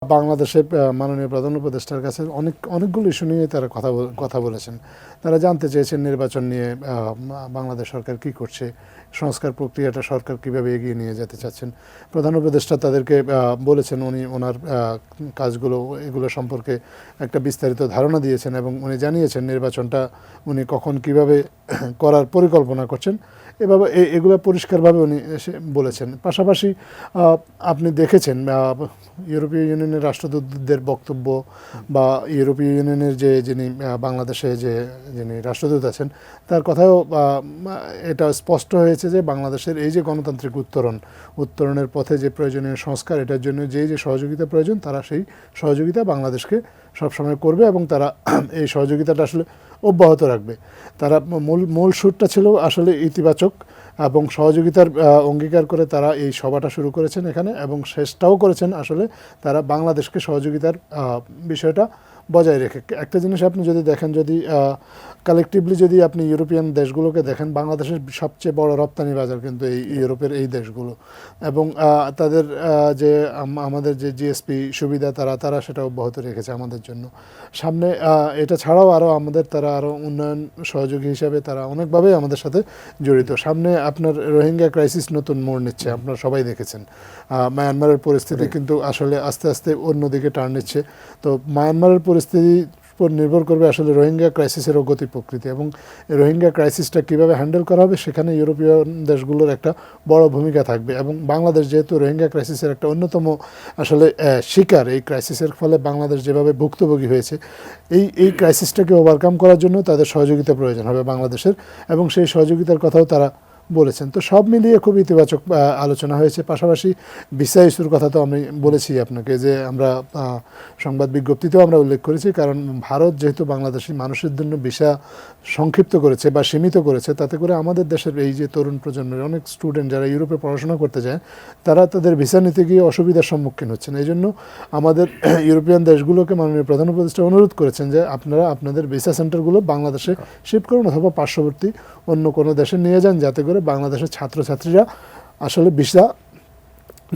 বাংলাদেশের মাননীয় প্রধান উপদেষ্টার কাছে অনেকগুলো ইস্যু নিয়ে তারা কথা বলেছেন। তারা জানতে চেয়েছেন নির্বাচন নিয়ে বাংলাদেশ সরকার কি করছে, সংস্কার প্রক্রিয়াটা সরকার কিভাবে এগিয়ে নিয়ে যেতে চাচ্ছেন। প্রধান উপদেষ্টা তাদেরকে বলেছেন উনি ওনার কাজগুলো এগুলো সম্পর্কে একটা বিস্তারিত ধারণা দিয়েছেন এবং উনি জানিয়েছেন নির্বাচনটা উনি কখন কিভাবে করার পরিকল্পনা করছেন। এভাবে এগুলো পরিষ্কারভাবে উনি বলেছেন। পাশাপাশি আপনি দেখেছেন ইউরোপীয় ইউনিয়নের রাষ্ট্রদূতদের বক্তব্য বা ইউরোপীয় ইউনিয়নের যিনি বাংলাদেশে যিনি রাষ্ট্রদূত আছেন তার কথাও এটা স্পষ্ট হয়েছে যে বাংলাদেশের এই যে গণতান্ত্রিক উত্তরণের পথে যে প্রয়োজনীয় সংস্কার, এটার জন্য যে সহযোগিতা প্রয়োজন তারা সেই সহযোগিতা বাংলাদেশকে সবসময় করবে এবং তারা এই সহযোগিতাটা আসলে অব্যাহত রাখবে। তারা মূল সুরটা ছিল আসলে ইতিবাচক এবং সহযোগিতার অঙ্গীকার করে তারা এই সভাটা শুরু করেছেন এখানে এবং শেষটাও করেছেন আসলে তারা বাংলাদেশকে সহযোগিতার বিষয়টা বজায় রেখে। একটা জিনিস আপনি যদি দেখেন, যদি কালেকটিভলি যদি আপনি ইউরোপিয়ান দেশগুলোকে দেখেন, বাংলাদেশের সবচেয়ে বড় রপ্তানি বাজার কিন্তু এই ইউরোপের এই দেশগুলো এবং তাদের যে আমাদের যে জিএসপি সুবিধা তারা সেটা অব্যাহত রেখেছে আমাদের জন্য। সামনে এটা ছাড়াও তারা আরও উন্নয়ন সহযোগী হিসাবে তারা অনেকভাবেই আমাদের সাথে জড়িত। সামনে আপনার রোহিঙ্গা ক্রাইসিস নতুন মোড় নিচ্ছে, আপনারা সবাই দেখেছেন। মায়ানমারের পরিস্থিতি কিন্তু আসলে আস্তে আস্তে অন্যদিকে টার্ন নিচ্ছে। তো মায়ানমারের পরিস্থিতির উপর নির্ভর করবে আসলে রোহিঙ্গা ক্রাইসিসেরও গতি প্রকৃতি এবং রোহিঙ্গা ক্রাইসিসটা কীভাবে হ্যান্ডেল করা হবে সেখানে ইউরোপীয় দেশগুলোর একটা বড় ভূমিকা থাকবে এবং বাংলাদেশ যেহেতু রোহিঙ্গা ক্রাইসিসের একটা অন্যতম আসলে শিকার, এই ক্রাইসিসের ফলে বাংলাদেশ যেভাবে ভুক্তভোগী হয়েছে এই ক্রাইসিসটাকে ওভারকাম করার জন্য তাদের সহযোগিতা প্রয়োজন হবে বাংলাদেশের এবং সেই সহযোগিতার কথাও তারা বলেছেন। তো সব মিলিয়ে খুব ইতিবাচক আলোচনা হয়েছে। পাশাপাশি ভিসা ইস্যুর কথা তো আমি বলেছি আপনাকে, যে আমরা সংবাদ বিজ্ঞপ্তিতেও আমরা উল্লেখ করেছি, কারণ ভারত যেহেতু বাংলাদেশি মানুষের জন্য ভিসা সংক্ষিপ্ত করেছে বা সীমিত করেছে, তাতে করে আমাদের দেশের এই যে তরুণ প্রজন্মের অনেক স্টুডেন্ট যারা ইউরোপে পড়াশোনা করতে যায় তারা তাদের ভিসা নিতে গিয়ে অসুবিধার সম্মুখীন হচ্ছেন। এই জন্য আমাদের ইউরোপিয়ান দেশগুলোকে মাননীয় প্রধান উপদেষ্টা অনুরোধ করেছেন যে আপনারা আপনাদের ভিসা সেন্টারগুলো বাংলাদেশে শিফট করুন অথবা পার্শ্ববর্তী অন্য কোনো দেশে নিয়ে যান, যাতে করে বাংলাদেশের ছাত্রছাত্রীরা আসলে ভিসা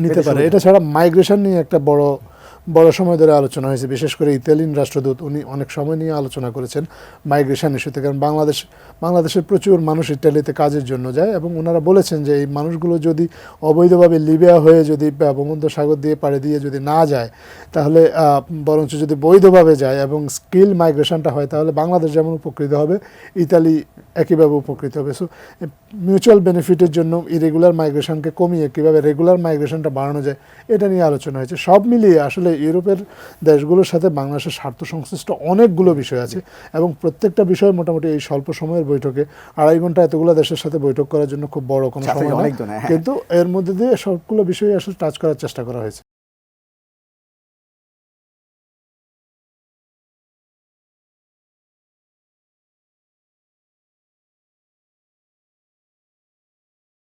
নিতে পারে। এটা ছাড়া মাইগ্রেশন নিয়ে একটা বড় সময় ধরে আলোচনা হয়েছে, বিশেষ করে ইতালিয়ান রাষ্ট্রদূত উনি অনেক সময় নিয়ে আলোচনা করেছেন মাইগ্রেশন ইস্যুতে। কারণ বাংলাদেশের প্রচুর মানুষ ইটালিতে কাজের জন্য যায় এবং ওনারা বলেছেন যে এই মানুষগুলো যদি অবৈধভাবে লিবিয়া হয়ে যদি ভূমধ্যসাগর দিয়ে পাড়ি দিয়ে যদি না যায়, তাহলে বরঞ্চ যদি বৈধভাবে যায় এবং স্কিল মাইগ্রেশনটা হয়, তাহলে বাংলাদেশ যেমন উপকৃত হবে, ইতালি একইভাবে উপকৃত হবে। সো মিউচুয়াল বেনিফিটের জন্য ইরেগুলার মাইগ্রেশনকে কমিয়ে কীভাবে রেগুলার মাইগ্রেশনটা বাড়ানো যায় এটা নিয়ে আলোচনা হয়েছে। সব মিলিয়ে আসলে ইউরোপের দেশগুলোর সাথে বাংলাদেশের স্বার্থ সংশ্লিষ্ট অনেকগুলো বিষয় আছে এবং প্রত্যেকটা বিষয় মোটামুটি এই স্বল্প সময়ের বৈঠকে 2.5 ঘন্টা এতগুলো দেশের সাথে বৈঠক করার জন্য খুব বড় কোনো সময় নয়, কিন্তু এর মধ্যে দিয়ে সবগুলো বিষয় আসলে টাচ করার চেষ্টা করা হয়েছে।